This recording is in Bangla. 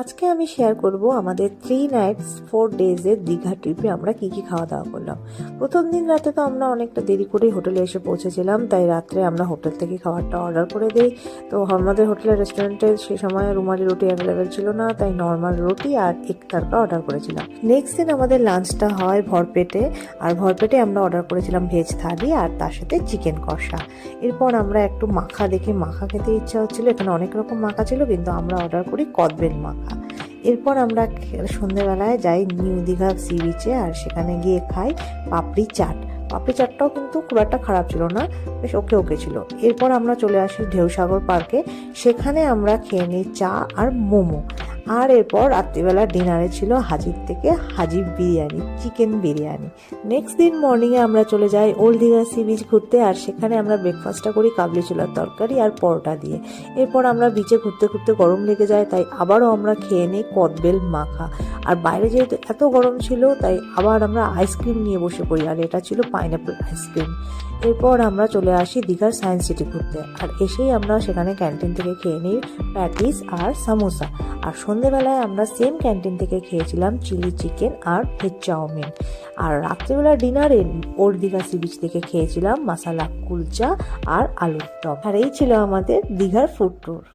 আজকে আমি শেয়ার করব আমাদের 3 নাইটস 4 ডেজের দীঘা ট্রিপে আমরা কি কি খাওয়া দাওয়া করলাম। প্রথম দিন রাতে তো আমরা অনেকটা দেরি করেই হোটেলে এসে পৌঁছেছিলাম, তাই রাত্রে আমরা হোটেল থেকে খাবারটা অর্ডার করে দিই। তো আমাদের হোটেলের রেস্টুরেন্টে সে সময় রুমালি রুটি অ্যাভেলেবেল ছিল না, তাই নর্মাল রুটি আর এক তড়কা অর্ডার করেছিলাম। নেক্সট দিন আমাদের লাঞ্চটা হয় ভরপেটে, আর ভরপেটে আমরা অর্ডার করেছিলাম ভেজ থালি আর তার সাথে চিকেন কষা। এরপর আমরা একটু মাখা দেখে মাখা খেতে ইচ্ছা হচ্ছিল, এখানে অনেক রকম মাখা ছিল কিন্তু আমরা অর্ডার করি কদবেল মাখা। এরপর আমরা সন্ধ্যেবেলায় যাই নিউ দীঘা সি বিচে, আর সেখানে গিয়ে খাই পাপড়ি চাট। পাপড়ি চাটটাও কিন্তু খুব একটা খারাপ ছিল না, বেশ ওকে ওকে ছিল। এরপর আমরা চলে আসি ঢেউসাগর পার্কে, সেখানে আমরা খেয়ে নিই চা আর মোমো। আর এরপর রাত্রিবেলা ডিনারে ছিল হাজির থেকে হাজির বিরিয়ানি, চিকেন বিরিয়ানি। নেক্সট দিন মর্নিংয়ে আমরা চলে যাই ওল্ড দীঘা সি বিচ ঘুরতে, আর সেখানে আমরা ব্রেকফাস্টটা করি কাবলি ছোলার তরকারি আর পরোটা দিয়ে। এরপর আমরা বিচে ঘুরতে ঘুরতে গরম লেগে যায়, তাই আবারও আমরা খেয়ে নিই কদবেল মাখা। আর বাইরে যেহেতু এত গরম ছিল, তাই আবার আমরা আইসক্রিম নিয়ে বসে পড়ি, আর এটা ছিল পাইনঅ্যাপল আইসক্রিম। এরপর আমরা চলে আসি দীঘার সায়েন্স সিটি ঘুরতে, আর এসেই আমরা সেখানে ক্যান্টিন থেকে খেয়ে নিই প্যাটিস আর সামোসা। আর সন্ধ্যেবেলায় আমরা সেম ক্যান্টিন থেকে খেয়েছিলাম চিলি চিকেন আর ভেজ চাউমিন। আর রাত্রিবেলা ডিনারে ওল্ড দীঘা সি বিচ থেকে খেয়েছিলাম মাসালা কুলচা আর আলুর দম। আর এই ছিল আমাদের দীঘার ফুড ট্যুর।